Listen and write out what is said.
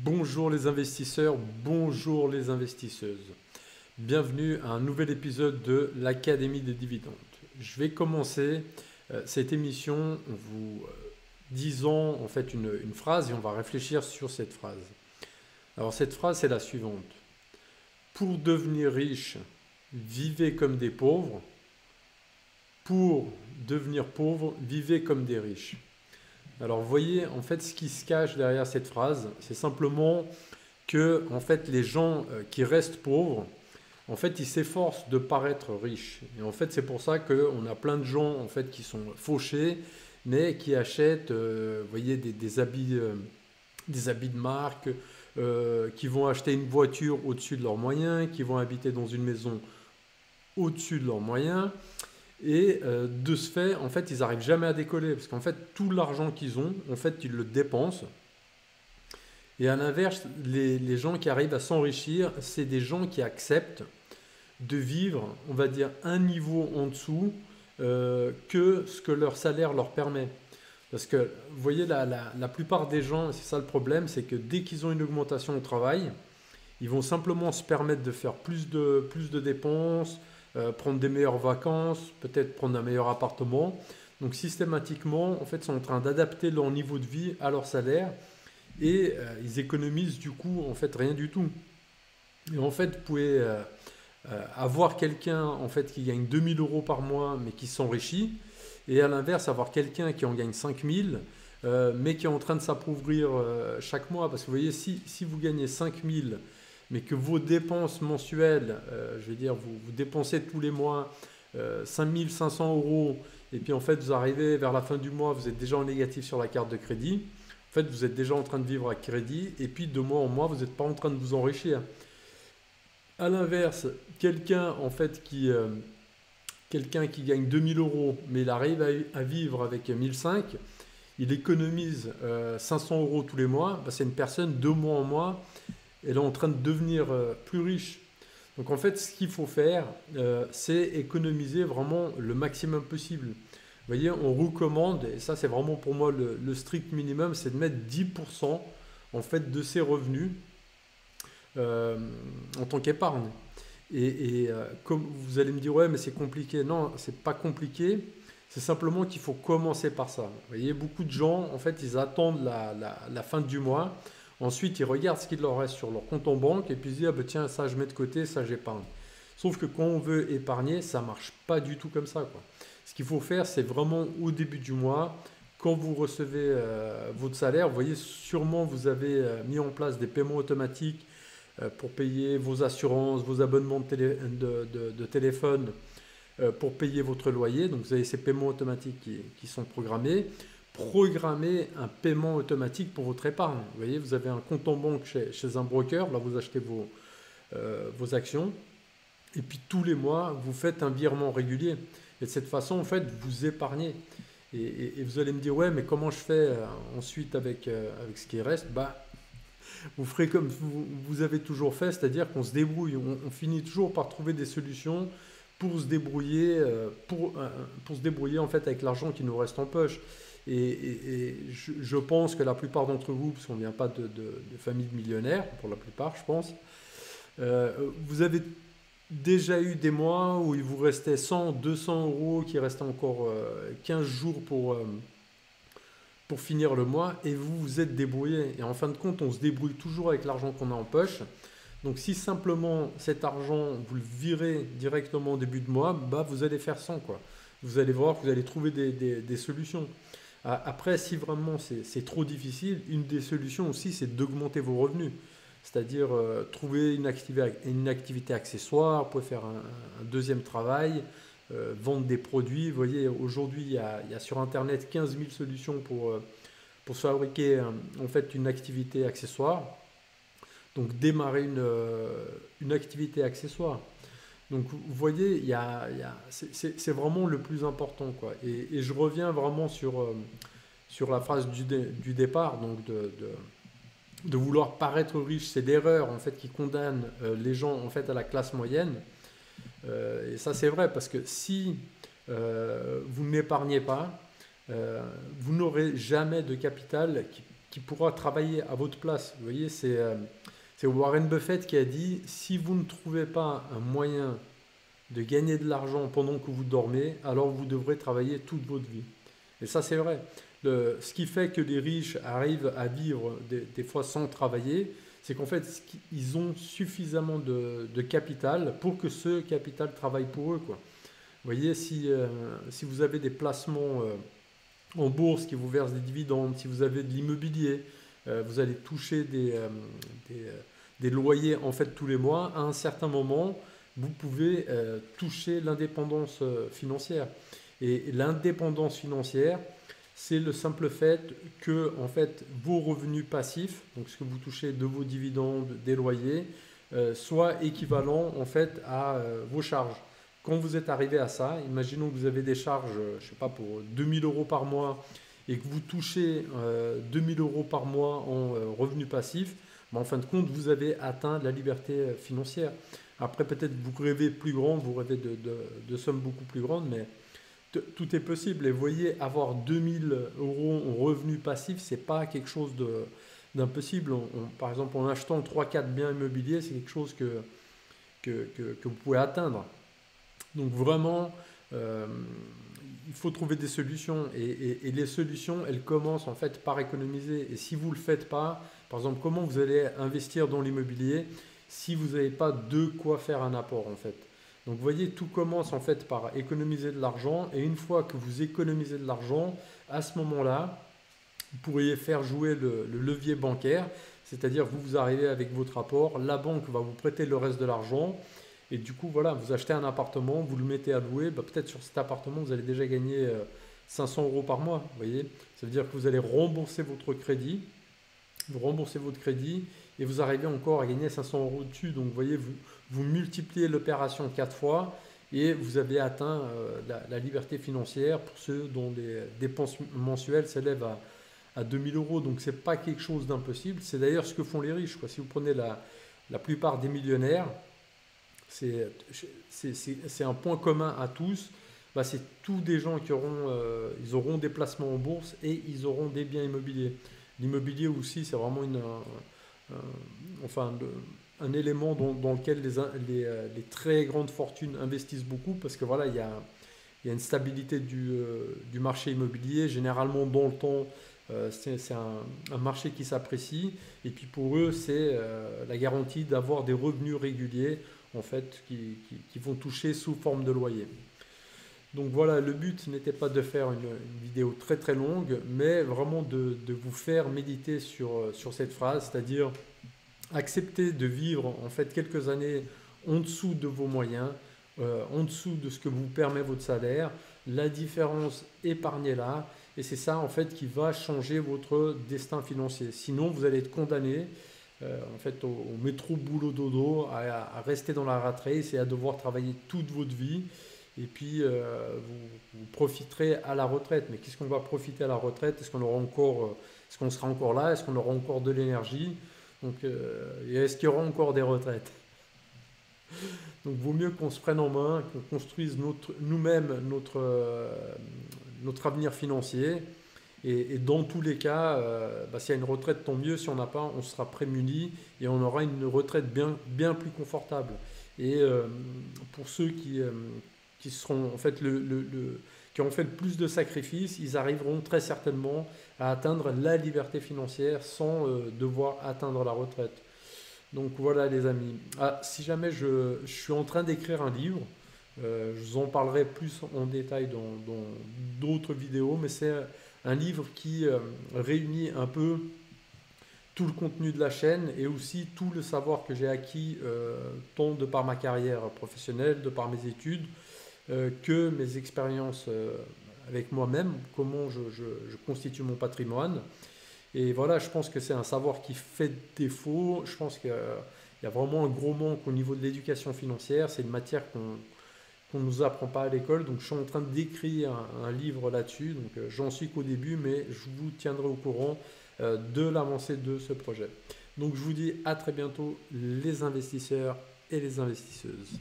Bonjour les investisseurs, bonjour les investisseuses. Bienvenue à un nouvel épisode de l'Académie des dividendes. Je vais commencer cette émission en vous disant en fait une phrase et on va réfléchir sur cette phrase. Alors cette phrase c'est la suivante. Pour devenir riche, vivez comme des pauvres. Pour devenir pauvre, vivez comme des riches. Alors vous voyez en fait ce qui se cache derrière cette phrase, c'est simplement que en fait les gens qui restent pauvres, en fait ils s'efforcent de paraître riches. Et en fait c'est pour ça qu'on a plein de gens en fait qui sont fauchés, mais qui achètent, vous voyez des habits de marque, qui vont acheter une voiture au-dessus de leurs moyens, qui vont habiter dans une maison au-dessus de leurs moyens. Et de ce fait, en fait, ils n'arrivent jamais à décoller parce qu'en fait, tout l'argent qu'ils ont, en fait, ils le dépensent. Et à l'inverse, les gens qui arrivent à s'enrichir, c'est des gens qui acceptent de vivre, on va dire, un niveau en dessous que ce que leur salaire leur permet. Parce que, vous voyez, la plupart des gens, c'est ça le problème, c'est que dès qu'ils ont une augmentation au travail, ils vont simplement se permettre de faire plus de dépenses, prendre des meilleures vacances, peut-être prendre un meilleur appartement. Donc systématiquement, en fait, ils sont en train d'adapter leur niveau de vie à leur salaire et ils économisent du coup en fait rien du tout. Et en fait, vous pouvez avoir quelqu'un en fait qui gagne 2000 euros par mois mais qui s'enrichit et à l'inverse avoir quelqu'un qui en gagne 5000 mais qui est en train de s'appauvrir chaque mois. Parce que vous voyez, si vous gagnez 5000 mais que vos dépenses mensuelles, je veux dire, vous dépensez tous les mois 5500 euros, et puis en fait vous arrivez vers la fin du mois, vous êtes déjà en négatif sur la carte de crédit, en fait vous êtes déjà en train de vivre à crédit, et puis de mois en mois, vous n'êtes pas en train de vous enrichir. À l'inverse, quelqu'un en fait quelqu'un qui gagne 2000 euros, mais il arrive à vivre avec 1005, il économise 500 euros tous les mois, bah, c'est une personne de mois en mois, elle est en train de devenir plus riche. Donc en fait, ce qu'il faut faire, c'est économiser vraiment le maximum possible. Vous voyez, on recommande, et ça c'est vraiment pour moi le strict minimum, c'est de mettre 10% en fait de ses revenus en tant qu'épargne. Comme vous allez me dire, ouais, mais c'est compliqué. Non, c'est pas compliqué. C'est simplement qu'il faut commencer par ça. Vous voyez, beaucoup de gens, en fait, ils attendent la fin du mois. Ensuite, ils regardent ce qu'il leur reste sur leur compte en banque et puis ils disent, ah ben tiens, ça je mets de côté, ça j'épargne. Sauf que quand on veut épargner, ça ne marche pas du tout comme ça, quoi. Ce qu'il faut faire, c'est vraiment au début du mois, quand vous recevez votre salaire, vous voyez, sûrement vous avez mis en place des paiements automatiques pour payer vos assurances, vos abonnements de téléphone, pour payer votre loyer. Donc vous avez ces paiements automatiques qui sont programmés. Programmez un paiement automatique pour votre épargne. Vous voyez, vous avez un compte en banque chez un broker, là vous achetez vos actions, et puis tous les mois, vous faites un virement régulier. Et de cette façon, en fait, vous épargnez. Et vous allez me dire, ouais, mais comment je fais ensuite avec ce qui reste? Bah, vous ferez comme vous avez toujours fait, c'est-à-dire qu'on se débrouille. On finit toujours par trouver des solutions pour se débrouiller, pour se débrouiller en fait avec l'argent qui nous reste en poche. Et je pense que la plupart d'entre vous, parce qu'on ne vient pas de famille de millionnaires, pour la plupart, je pense, vous avez déjà eu des mois où il vous restait 100, 200 euros, qui restait encore 15 jours pour finir le mois, et vous vous êtes débrouillé. Et en fin de compte, on se débrouille toujours avec l'argent qu'on a en poche. Donc si simplement cet argent, vous le virez directement au début de mois, bah, vous allez faire 100, quoi. Vous allez voir que vous allez trouver des solutions. Après, si vraiment c'est trop difficile, une des solutions aussi, c'est d'augmenter vos revenus. C'est-à-dire trouver une activité accessoire, vous pouvez faire un deuxième travail, vendre des produits. Vous voyez, aujourd'hui, il y a sur Internet 15 000 solutions pour se fabriquer en fait une activité accessoire. Donc démarrer une activité accessoire. Donc vous voyez, c'est vraiment le plus important, quoi. Et je reviens vraiment sur la phrase du départ, donc de vouloir paraître riche, c'est l'erreur en fait qui condamne les gens en fait à la classe moyenne. Et ça c'est vrai parce que si vous n'épargnez pas, vous n'aurez jamais de capital qui pourra travailler à votre place. Vous voyez, c'est Warren Buffett qui a dit, si vous ne trouvez pas un moyen de gagner de l'argent pendant que vous dormez, alors vous devrez travailler toute votre vie. Et ça, c'est vrai. Ce qui fait que les riches arrivent à vivre des fois sans travailler, c'est qu'en fait, ils ont suffisamment de capital pour que ce capital travaille pour eux, quoi. Vous voyez, si vous avez des placements en bourse qui vous versent des dividendes, si vous avez de l'immobilier, vous allez toucher des loyers en fait tous les mois. À un certain moment, vous pouvez toucher l'indépendance financière. Et l'indépendance financière, c'est le simple fait que en fait, vos revenus passifs, donc ce que vous touchez de vos dividendes, des loyers, soient équivalents en fait à vos charges. Quand vous êtes arrivé à ça, imaginons que vous avez des charges, je sais pas, pour 2000 euros par mois et que vous touchez 2000 euros par mois en revenus passifs, ben, en fin de compte, vous avez atteint la liberté financière. Après, peut-être vous rêvez plus grand, vous rêvez de sommes beaucoup plus grandes, mais tout est possible. Et vous voyez, avoir 2000 euros en revenus passifs, c'est pas quelque chose d'impossible. Par exemple, en achetant 3-4 biens immobiliers, c'est quelque chose que vous pouvez atteindre. Donc vraiment, il faut trouver des solutions. Et les solutions, elles commencent en fait par économiser. Et si vous ne le faites pas, par exemple, comment vous allez investir dans l'immobilier si vous n'avez pas de quoi faire un apport en fait. Donc vous voyez, tout commence en fait par économiser de l'argent, et une fois que vous économisez de l'argent, à ce moment-là, vous pourriez faire jouer le levier bancaire, c'est-à-dire vous arrivez avec votre apport, la banque va vous prêter le reste de l'argent, et du coup voilà, vous achetez un appartement, vous le mettez à louer, bah, peut-être sur cet appartement vous allez déjà gagner 500 euros par mois, vous voyez, ça veut dire que vous allez rembourser votre crédit, vous remboursez votre crédit, et vous arrivez encore à gagner 500 euros dessus. Donc vous voyez, vous multipliez l'opération 4 fois et vous avez atteint la liberté financière pour ceux dont les dépenses mensuelles s'élèvent à 2000 euros. Donc ce n'est pas quelque chose d'impossible. C'est d'ailleurs ce que font les riches, quoi. Si vous prenez la plupart des millionnaires, c'est un point commun à tous. Bah, c'est tous des gens qui ils auront des placements en bourse et ils auront des biens immobiliers. L'immobilier aussi, c'est vraiment un élément dans lequel les très grandes fortunes investissent beaucoup, parce que voilà, il y a une stabilité du marché immobilier. Généralement, dans le temps, c'est un marché qui s'apprécie, et puis pour eux, c'est la garantie d'avoir des revenus réguliers en fait, qui vont toucher sous forme de loyer. Donc voilà, le but n'était pas de faire une vidéo très très longue, mais vraiment de vous faire méditer sur cette phrase, c'est-à-dire accepter de vivre en fait quelques années en dessous de vos moyens, en dessous de ce que vous permet votre salaire, la différence, épargnez-la, et c'est ça en fait qui va changer votre destin financier. Sinon, vous allez être condamné en fait au métro boulot dodo, à rester dans la rat race et à devoir travailler toute votre vie. Et puis, vous profiterez à la retraite. Mais qu'est-ce qu'on va profiter à la retraite? Est-ce qu'on sera encore là? Est-ce qu'on aura encore de l'énergie? Donc, est-ce qu'il y aura encore des retraites? Donc, vaut mieux qu'on se prenne en main, qu'on construise nous-mêmes notre avenir financier. Et dans tous les cas, s'il y a une retraite, tant mieux. Si on n'a pas, on sera prémuni et on aura une retraite bien plus confortable. Et pour ceux qui seront en fait qui ont fait le plus de sacrifices, ils arriveront très certainement à atteindre la liberté financière sans devoir atteindre la retraite. Donc voilà les amis. Si jamais je suis en train d'écrire un livre, je vous en parlerai plus en détail dans d'autres vidéos, mais c'est un livre qui réunit un peu tout le contenu de la chaîne et aussi tout le savoir que j'ai acquis tant de par ma carrière professionnelle, de par mes études, que mes expériences avec moi-même, comment je constitue mon patrimoine. Et voilà, je pense que c'est un savoir qui fait défaut. Je pense qu'il y a vraiment un gros manque au niveau de l'éducation financière. C'est une matière qu'on ne nous apprend pas à l'école. Donc je suis en train d'écrire un livre là-dessus. Donc j'en suis qu'au début, mais je vous tiendrai au courant de l'avancée de ce projet. Donc je vous dis à très bientôt les investisseurs et les investisseuses.